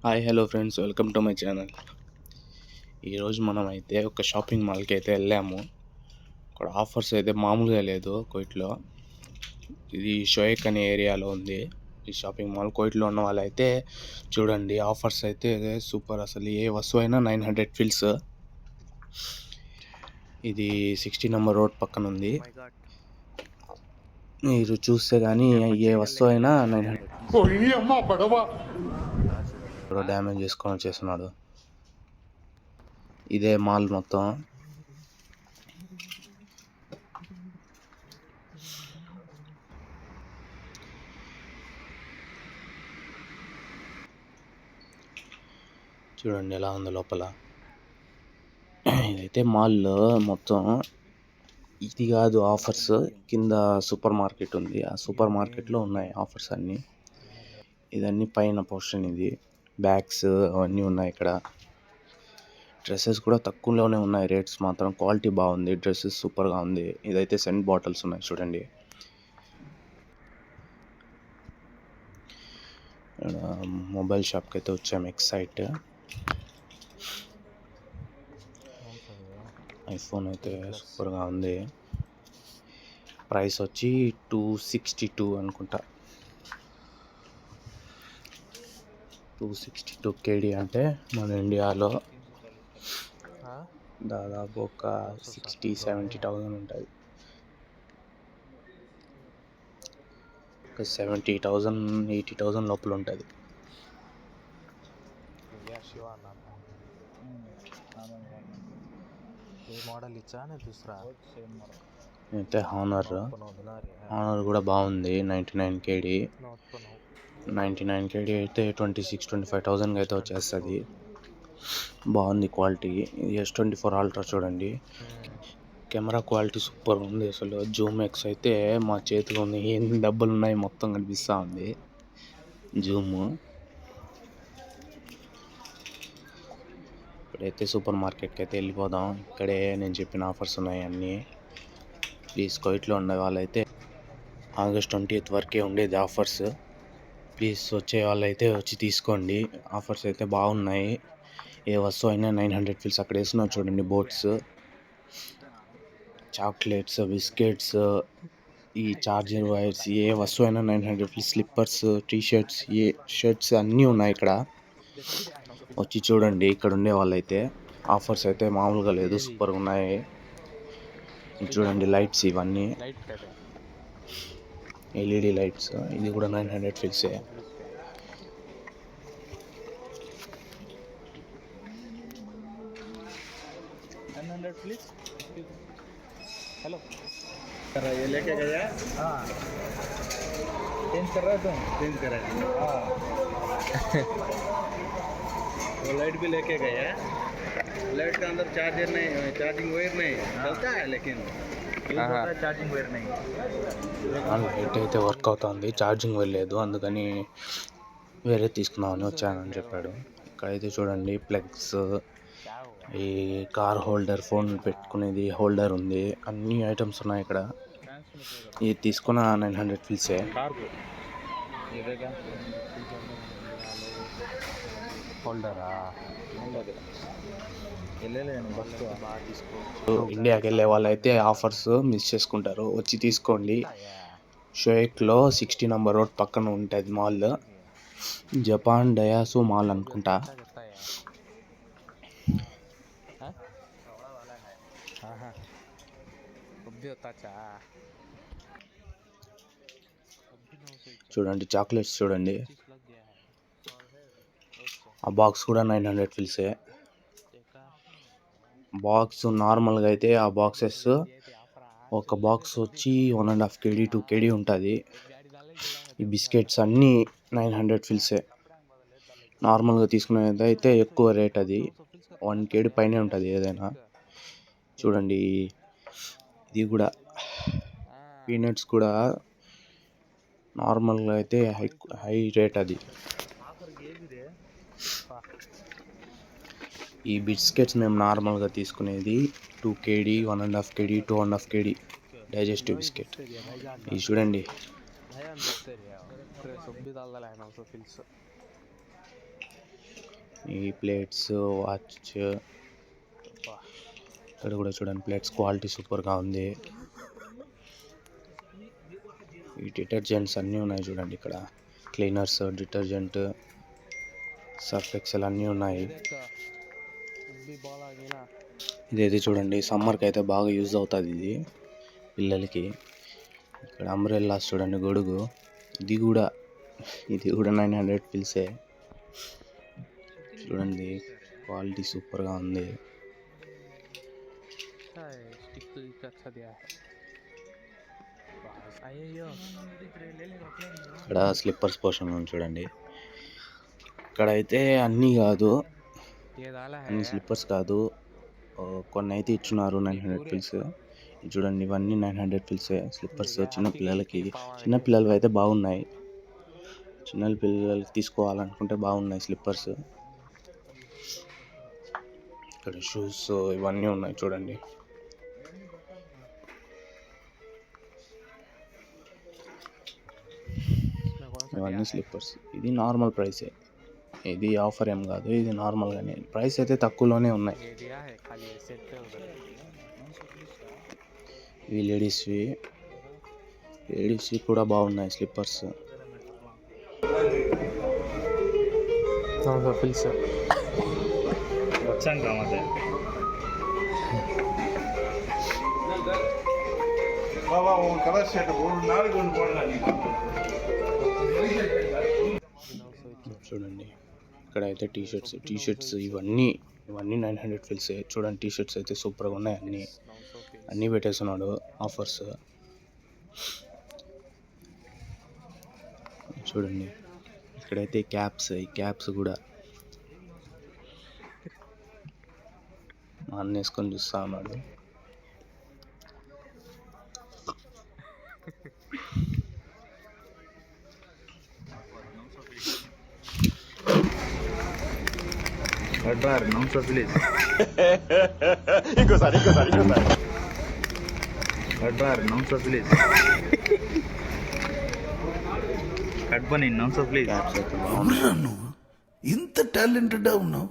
Hi hello friends, welcome to my channel. ఈరోజు మనం అయితే ఒక షాపింగ్ మాల్కి అయితే వెళ్ళాము. ఇక్కడ ఆఫర్స్ అయితే మామూలుగా లేదు కోయిట్లో. ఇది షోయక్ అనే ఏరియాలో ఉంది ఈ షాపింగ్ మాల్. కోయిట్లో ఉన్న వాళ్ళైతే చూడండి, ఆఫర్స్ అయితే సూపర్. అసలు ఏ వస్తువు అయినా 900 ఫిల్స్. ఇది 60 నెంబర్ రోడ్ పక్కన ఉంది. మీరు చూస్తే కానీ ఏ వస్తువు అయినా 900 డ్యామేజ్ చేసుకొని వచ్చేస్తున్నాడు. ఇదే మాల్ మొత్తం. చూడండి ఎలా ఉంది లోపల. ఇదైతే మాల్లో మొత్తం. ఇది కాదు ఆఫర్స్, కింద సూపర్ మార్కెట్ ఉంది. ఆ సూపర్ మార్కెట్లో ఉన్నాయి ఆఫర్స్ అన్నీ. ఇదన్నీ పైన పోర్షన్. ఇది బ్యాగ్స్ అవన్నీ ఉన్నాయి ఇక్కడ. డ్రెస్సెస్ కూడా తక్కువలోనే ఉన్నాయి. రేట్స్ మాత్రం క్వాలిటీ బాగుంది. డ్రెస్సెస్ సూపర్గా ఉంది. ఇదైతే సెంట్ బాటిల్స్ ఉన్నాయి చూడండి. మొబైల్ షాప్కి అయితే వచ్చాము. ఎక్సైట్ ఐఫోన్ అయితే సూపర్గా ఉంది. ప్రైస్ వచ్చి 262 అనుకుంటా. 262 కేడీ అంటే మన ఇండియాలో దాదాపు ఒక 60,000-70,000 ఉంటుంది. ఒక 70,000-80,000 లోపల ఉంటుంది. అయితే హానర్ కూడా బాగుంది. 99 కేడీ. 99 కేడీ అయితే 26,000-25,000 అయితే వచ్చేస్తుంది. బాగుంది క్వాలిటీ. ఇది S24 అల్ట్రా చూడండి. కెమెరా క్వాలిటీ సూపర్ ఉంది. అసలు జూమ్ ఎక్స్ అయితే మా చేతిలో ఉంది. ఎన్ని డబ్బులు ఉన్నాయి మొత్తం కనిపిస్తూ ఉంది జూమ్. ఇప్పుడైతే సూపర్ మార్కెట్కి అయితే వెళ్ళిపోదాం. ఇక్కడే నేను చెప్పిన ఆఫర్స్ ఉన్నాయి అన్నీ. ప్లీజ్ కోయిట్లో ఉండే వాళ్ళైతే August 20th వరకే ఉండేది ఆఫర్స్. ప్లీజ్ వచ్చే వాళ్ళైతే వచ్చి తీసుకోండి. ఆఫర్స్ అయితే బాగున్నాయి. ఏ వస్తువు అయినా 900 ఫిల్స్. అక్కడ వేస్తున్నారు చూడండి బోట్స్, చాక్లెట్స్, బిస్కెట్స్, ఈ చార్జర్ వైర్స్, ఏ వస్తువు అయినా 900 ఫిల్స్. స్లిప్పర్స్, టీషర్ట్స్, ఏ షర్ట్స్ అన్నీ ఉన్నాయి ఇక్కడ. వచ్చి చూడండి ఇక్కడ ఉండే వాళ్ళైతే. ఆఫర్స్ అయితే మామూలుగా లేదు, సూపర్గా ఉన్నాయి. చూడండి లైట్స్, ఇవన్నీ ఎల్ఈడి లైట్స్. ఇది కూడా 900 ఫిల్సే. हेलो ये लेके गया। हाँ चेंज कर रहा है तुम? चेंज करा है। हाँ वो लाइट भी लेके गया। लाइट का अंदर चार्जर नहीं, चार्जिंग वायर नहीं चलता है, लेकिन चार्जिंग वायर नहीं. లైట్ అయితే వర్క్ అవుతుంది, ఛార్జింగ్ వెళ్ళలేదు. అందుకని వేరే తీసుకున్నామని వచ్చానని చెప్పాడు. ఇక్కడైతే చూడండి ప్లగ్స్, ఈ కార్ హోల్డర్, ఫోన్ పెట్టుకునేది హోల్డర్ ఉంది. అన్ని ఐటమ్స్ ఉన్నాయి ఇక్కడ. ఇది తీసుకున్న 900 ఫిల్సే. హోల్డరా ఇండియాకి వెళ్ళే వాళ్ళైతే ఆఫర్స్ మిస్ చేసుకుంటారు. వచ్చి తీసుకోండి. షోయక్లో 60 నెంబర్ రోడ్ పక్కన ఉంటుంది మాల్. జపాన్ డయాసు మాల్ అనుకుంటా. చూడండి చాక్లెట్స్ చూడండి. ఆ బాక్స్ కూడా 900 ఫిల్సే. బాక్స్ నార్మల్గా అయితే ఆ బాక్సెస్ ఒక బాక్స్ వచ్చి 1.5 kg 2 kg ఉంటుంది. ఈ బిస్కెట్స్ అన్నీ 900 ఫిల్సే. నార్మల్గా తీసుకునేది అయితే ఎక్కువ రేట్. అది 1 kg పైనే ఉంటుంది ఏదైనా. చూడండి ఇది కూడా పీనట్స్ కూడా నార్మల్గా అయితే హై రేట్. అది ఈ బిస్కెట్స్ మేము నార్మల్గా తీసుకునేది 2 kg 1.5 kg 2.5 kg digestive biscuit. ఇది చూడండి. ఈ ప్లేట్స్ వాచ్ ఇక్కడ కూడా చూడండి, ప్లేట్స్ క్వాలిటీ సూపర్గా ఉంది. ఈ డిటర్జెంట్స్ అన్నీ ఉన్నాయి చూడండి, ఇక్కడ క్లీనర్స్, డిటర్జెంట్, సర్ఫ్ ఎక్సెల్ అన్నీ ఉన్నాయి. ఇదైతే చూడండి సమ్మర్కి అయితే బాగా యూజ్ అవుతుంది ఇది పిల్లలకి. ఇక్కడ అంబ్రెల్లాస్ చూడండి, గొడుగు, ఇది కూడా 900 పిల్సే. చూడండి క్వాలిటీ సూపర్గా ఉంది. ఇక్కడ స్లిప్పర్స్ పోర్షన్ ఉంది చూడండి. ఇక్కడ అయితే అన్నీ కాదు, అన్ని స్లిప్పర్స్ కాదు, కొన్ని అయితే ఇచ్చున్నారు 900 పిల్స్. చూడండి ఇవన్నీ 900 పిల్సే స్లిప్పర్స్. చిన్నపిల్లలవి అయితే బాగున్నాయి, చిన్న పిల్లలకి తీసుకోవాలనుకుంటే బాగున్నాయి స్లిప్పర్స్. ఇక్కడ షూస్ ఇవన్నీ ఉన్నాయి చూడండి. ఇవన్నీ స్లిప్పర్స్. ఇది నార్మల్ ప్రైసే, ఇది ఆఫర్ ఏం కాదు, ఇది నార్మల్గానే ప్రైస్ అయితే తక్కువలోనే ఉన్నాయి. ఇవి లేడీస్వి కూడా బాగున్నాయి స్లిప్పర్స్. చూడండి ఇక్కడ అయితే టీషర్ట్స్ ఇవన్నీ 900 పిల్సే. చూడండి టీషర్ట్స్ అయితే సూపర్గా ఉన్నాయి, అన్నీ పెట్టేస్తున్నాడు ఆఫర్స్. చూడండి ఇక్కడైతే ఈ క్యాప్స్ కూడా మా అన్న వేసుకొని చూస్తా ఉన్నాడు. ఇంత టాలెంటెడ్ ఉన్నావు.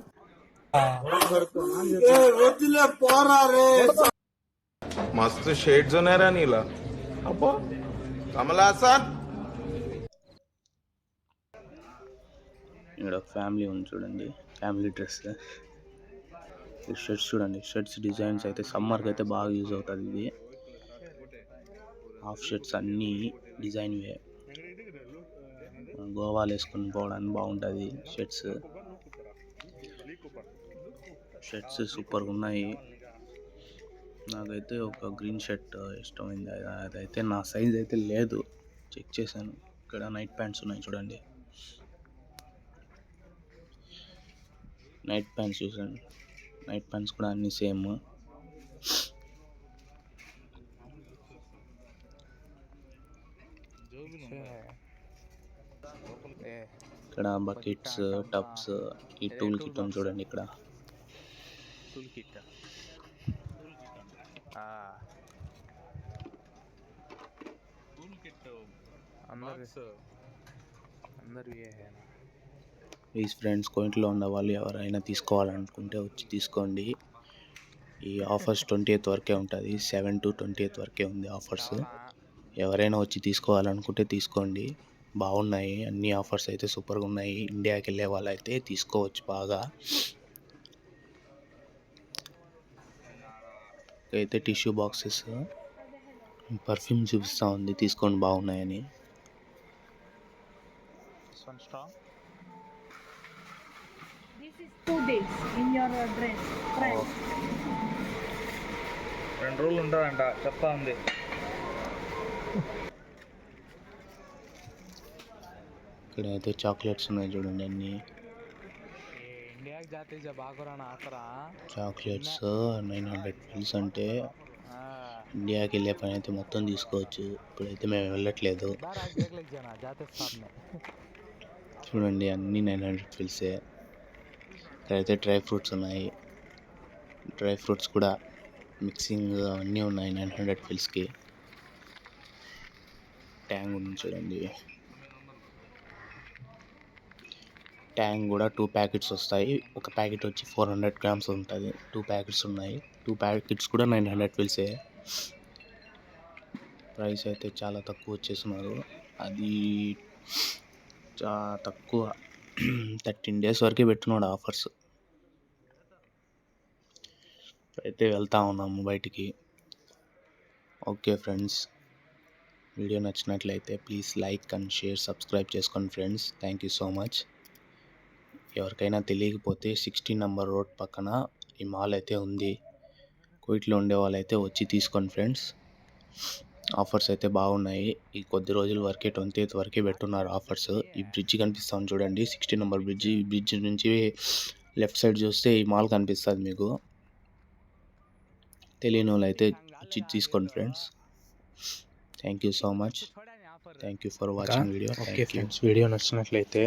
मस्त शेड्स होणार नीला अप्पा कमल हासन. ఇక్కడ ఫ్యామిలీ ఉంది చూడండి, ఫ్యామిలీ డ్రెస్. ఈ షర్ట్స్ చూడండి, షర్ట్స్ డిజైన్స్ అయితే సమ్మర్కి అయితే బాగా యూజ్ అవుతుంది. ఇది హాఫ్ షర్ట్స్ అన్నీ డిజైన్వే, గోవాలు వేసుకొని పోవడానికి బాగుంటుంది. షర్ట్స్ సూపర్గా ఉన్నాయి. నాకైతే ఒక గ్రీన్ షర్ట్ ఇష్టమైంది, అదైతే నా సైజ్ అయితే లేదు, చెక్ చేశాను. ఇక్కడ నైట్ ప్యాంట్స్ ఉన్నాయి చూడండి, నైట్ ప్యాంట్స్ చూసాను. నైట్ ప్యాంట్స్ కూడా అన్నీ సేమ్. ఇక్కడ బకెట్స్, టబ్స్, ఈ టూల్ కిట్ ఉంది చూడండి. ఇక్కడ ప్లీజ్ ఫ్రెండ్స్, కోయింట్లో ఉన్న వాళ్ళు ఎవరైనా తీసుకోవాలనుకుంటే వచ్చి తీసుకోండి. ఈ ఆఫర్స్ 20th వరకే ఉంటుంది, 7 to 20th వరకే ఉంది ఆఫర్స్. ఎవరైనా వచ్చి తీసుకోవాలనుకుంటే తీసుకోండి, బాగున్నాయి అన్ని ఆఫర్స్ అయితే సూపర్గా ఉన్నాయి. ఇండియాకి వెళ్ళే వాళ్ళు అయితే తీసుకోవచ్చు బాగా. అయితే టిష్యూ బాక్సెస్, పర్ఫ్యూమ్ చూపిస్తూ ఉంది, తీసుకోండి బాగున్నాయని. This is 2 days in your dress. 2 రోజులు ఉంటుందంట, చెప్తా ఉంది. ఇక్కడ అయితే చాక్లెట్స్ ఉన్నాయి చూడండి, అన్ని చాక్లెట్స్ 900 పిల్స్ అంటే ఇండియాకి వెళ్ళే పని అయితే మొత్తం తీసుకోవచ్చు. ఇప్పుడైతే మేము వెళ్ళట్లేదు. చూడండి అన్నీ 900 పిల్సే. ఇక్కడైతే డ్రై ఫ్రూట్స్ ఉన్నాయి, డ్రై ఫ్రూట్స్ కూడా మిక్సింగ్ అన్నీ ఉన్నాయి 900 పిల్స్కి. ట్యాంగ్ ఉంది చూడండి. ట్యాంక్ కూడా 2 ప్యాకెట్స్ వస్తాయి. ఒక ప్యాకెట్ వచ్చి 400 గ్రామ్స్ ఉంటుంది. 2 ప్యాకెట్స్ ఉన్నాయి. 2 ప్యాకెట్స్ కూడా 900 పిల్సే. ప్రైస్ అయితే చాలా తక్కువ వచ్చేస్తున్నారు. అది చాలా తక్కువ 13 డేస్ వరకే పెట్టున్నాడు ఆఫర్స్. అయితే వెళ్తా ఉన్నాము బయటికి. ఓకే ఫ్రెండ్స్, వీడియో నచ్చినట్లయితే please like and share, subscribe చేసుకోండి friends. Thank you so much. ఎవరికైనా తెలియకపోతే 16 నెంబర్ రోడ్ పక్కన ఈ మాల్ అయితే ఉంది. కువైట్లో ఉండే వాళ్ళైతే వచ్చి తీసుకోండి ఫ్రెండ్స్. ఆఫర్స్ అయితే బాగున్నాయి. ఈ కొద్ది రోజుల వరకే 28th వరకే పెట్టున్నారు ఆఫర్స్. ఈ బ్రిడ్జ్ కనిపిస్తాను చూడండి, 16 నెంబర్ బ్రిడ్జ్. ఈ బ్రిడ్జ్ నుంచి లెఫ్ట్ సైడ్ చూస్తే ఈ మాల్ కనిపిస్తుంది మీకు. తెలియని వాళ్ళు అయితే వచ్చి తీసుకోండి friends. Thank you so much. Thank you for watching video. Okay friends, video నచ్చినట్లయితే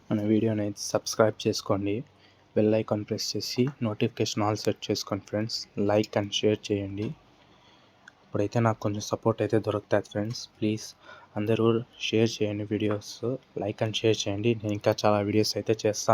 మన వీడియోని అయితే సబ్స్క్రైబ్ చేసుకోండి. బెల్ ఐకాన్ ప్రెస్ చేసి నోటిఫికేషన్ ఆల్ సెట్ చేసుకోండి ఫ్రెండ్స్. లైక్ అండ్ షేర్ చేయండి. ఇప్పుడైతే నాకు కొంచెం సపోర్ట్ అయితే దొరుకుతుంది ఫ్రెండ్స్. ప్లీజ్ అందరూ షేర్ చేయండి వీడియోస్. లైక్ అండ్ షేర్ చేయండి. నేను ఇంకా చాలా వీడియోస్ అయితే చేస్తాను.